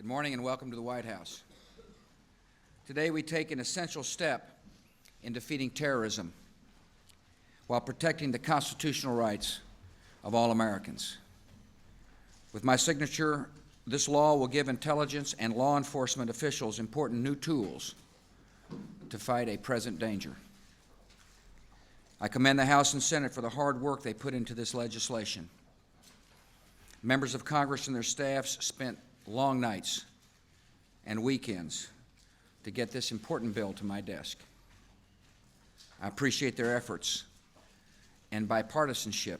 Good morning and welcome to the White House. Today we take an essential step in defeating terrorism while protecting the constitutional rights of all Americans. With my signature, this law will give intelligence and law enforcement officials important new tools to fight a present danger. I commend the House and Senate for the hard work they put into this legislation. Members of Congress and their staffs spent long nights and weekends to get this important bill to my desk. I appreciate their efforts and bipartisanship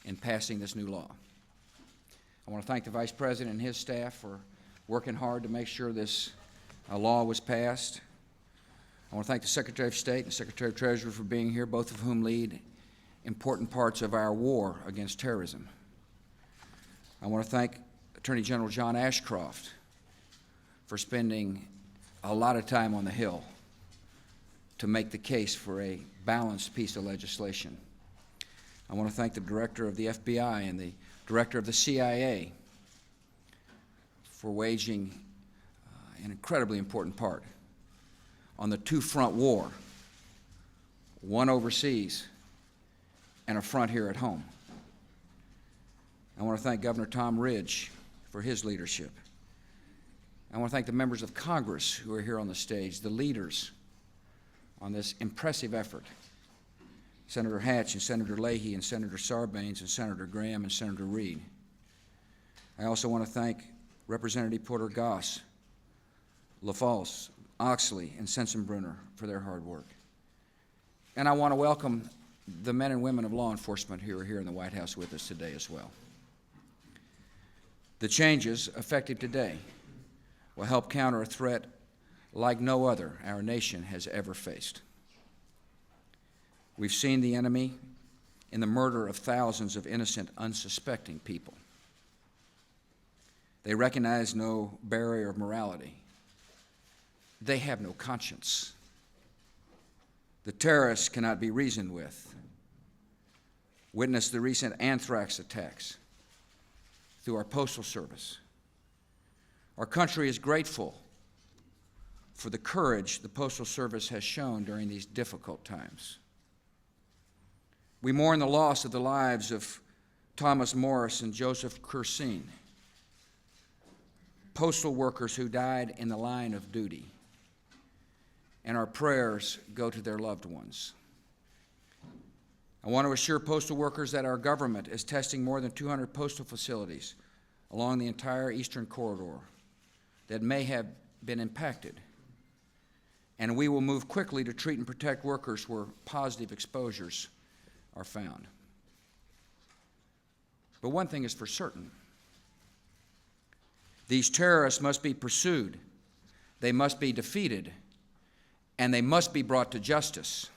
in passing this new law. I want to thank the Vice President and his staff for working hard to make sure this law was passed. I want to thank the Secretary of State and Secretary of Treasury for being here, both of whom lead important parts of our war against terrorism. I want to thank Attorney General John Ashcroft for spending a lot of time on the Hill to make the case for a balanced piece of legislation. I want to thank the Director of the FBI and the Director of the CIA for waging an incredibly important part on the two-front war, one overseas and a front here at home. I want to thank Governor Tom Ridge for his leadership. I want to thank the members of Congress who are here on the stage, the leaders on this impressive effort. Senator Hatch and Senator Leahy and Senator Sarbanes and Senator Graham and Senator Reid. I also want to thank Representative Porter Goss, LaFalce, Oxley, and Sensenbrunner for their hard work. And I want to welcome the men and women of law enforcement who are here in the White House with us today as well. The changes effective today will help counter a threat like no other our nation has ever faced. We've seen the enemy in the murder of thousands of innocent, unsuspecting people. They recognize no barrier of morality. They have no conscience. The terrorists cannot be reasoned with. Witness the recent anthrax attacks through our Postal Service. Our country is grateful for the courage the Postal Service has shown during these difficult times. We mourn the loss of the lives of Thomas Morris and Joseph Cursine, postal workers who died in the line of duty, and our prayers go to their loved ones. I want to assure postal workers that our government is testing more than 200 postal facilities along the entire eastern corridor that may have been impacted, and we will move quickly to treat and protect workers where positive exposures are found. But one thing is for certain: these terrorists must be pursued, they must be defeated, and they must be brought to justice.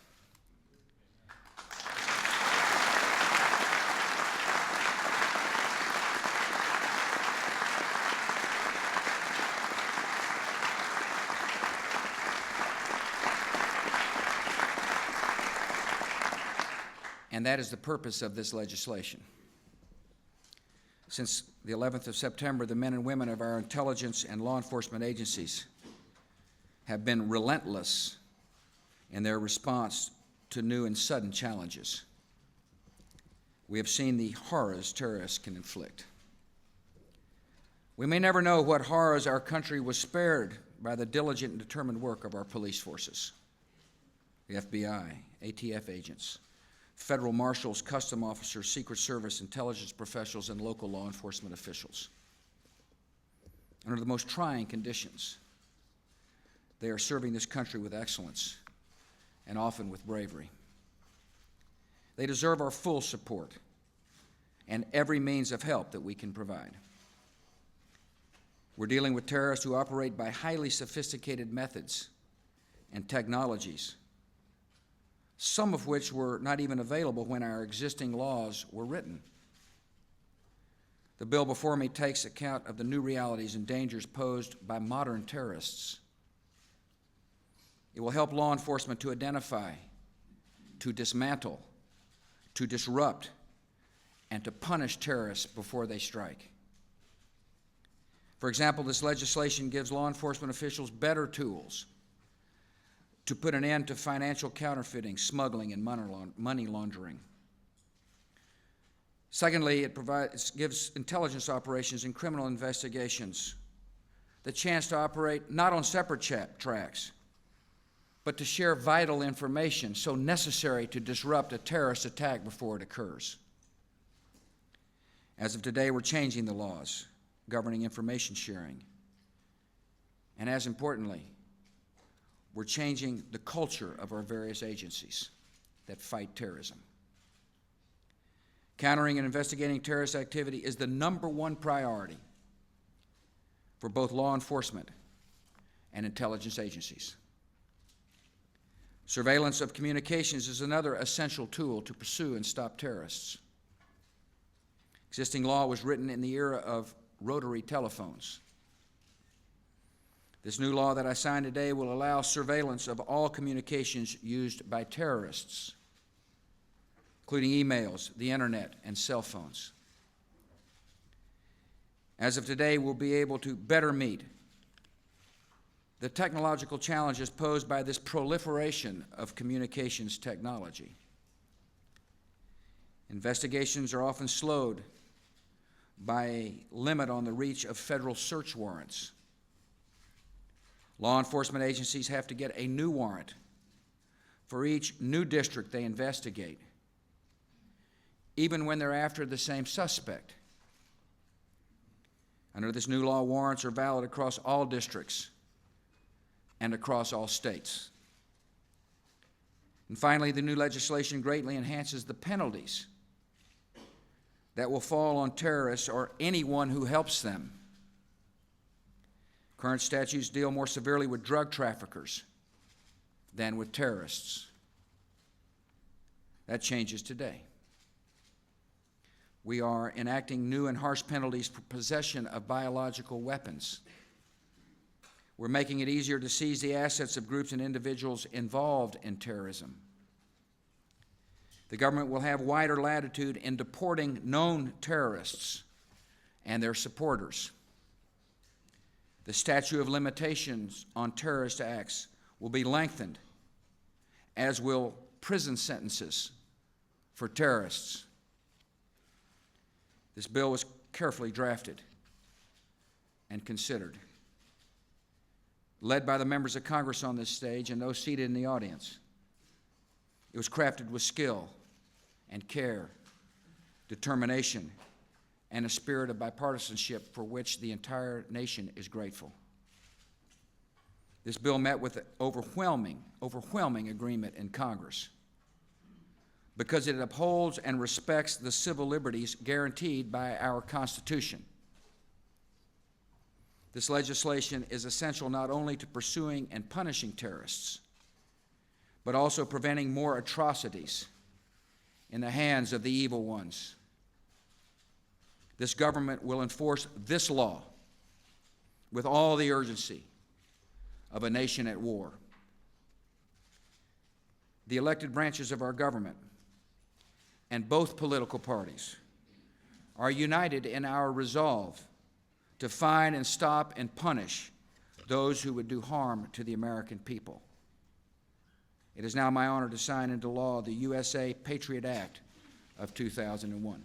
And that is the purpose of this legislation. Since the 11th of September, the men and women of our intelligence and law enforcement agencies have been relentless in their response to new and sudden challenges. We have seen the horrors terrorists can inflict. We may never know what horrors our country was spared by the diligent and determined work of our police forces, the FBI, ATF agents, federal marshals, custom officers, Secret Service, intelligence professionals, and local law enforcement officials. Under the most trying conditions, they are serving this country with excellence and often with bravery. They deserve our full support and every means of help that we can provide. We're dealing with terrorists who operate by highly sophisticated methods and technologies, some of which were not even available when our existing laws were written. The bill before me takes account of the new realities and dangers posed by modern terrorists. It will help law enforcement to identify, to dismantle, to disrupt, and to punish terrorists before they strike. For example, this legislation gives law enforcement officials better tools to put an end to financial counterfeiting, smuggling, and money laundering. Secondly, it gives intelligence operations and criminal investigations the chance to operate not on separate tracks, but to share vital information so necessary to disrupt a terrorist attack before it occurs. As of today, we're changing the laws governing information sharing. And as importantly, we're changing the culture of our various agencies that fight terrorism. Countering and investigating terrorist activity is the #1 priority for both law enforcement and intelligence agencies. Surveillance of communications is another essential tool to pursue and stop terrorists. Existing law was written in the era of rotary telephones. This new law that I signed today will allow surveillance of all communications used by terrorists, including emails, the internet, and cell phones. As of today, we'll be able to better meet the technological challenges posed by this proliferation of communications technology. Investigations are often slowed by a limit on the reach of federal search warrants. Law enforcement agencies have to get a new warrant for each new district they investigate, even when they're after the same suspect. Under this new law, warrants are valid across all districts and across all states. And finally, the new legislation greatly enhances the penalties that will fall on terrorists or anyone who helps them. Current statutes deal more severely with drug traffickers than with terrorists. That changes today. We are enacting new and harsh penalties for possession of biological weapons. We're making it easier to seize the assets of groups and individuals involved in terrorism. The government will have wider latitude in deporting known terrorists and their supporters. The statute of limitations on terrorist acts will be lengthened, as will prison sentences for terrorists. This bill was carefully drafted and considered, led by the members of Congress on this stage and those seated in the audience. It was crafted with skill and care, determination, and a spirit of bipartisanship for which the entire nation is grateful. This bill met with overwhelming agreement in Congress because it upholds and respects the civil liberties guaranteed by our Constitution. This legislation is essential not only to pursuing and punishing terrorists, but also preventing more atrocities in the hands of the evil ones. This government will enforce this law with all the urgency of a nation at war. The elected branches of our government and both political parties are united in our resolve to find and stop and punish those who would do harm to the American people. It is now my honor to sign into law the USA PATRIOT Act of 2001.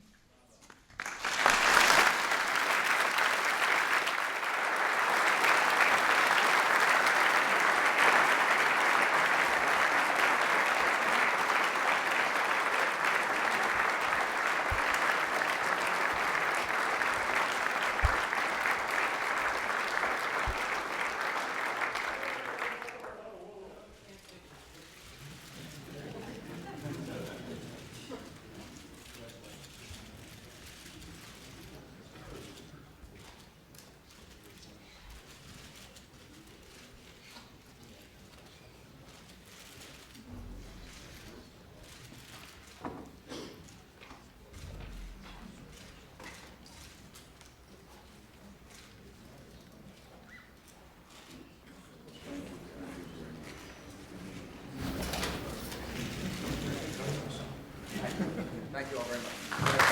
Thank you all very much.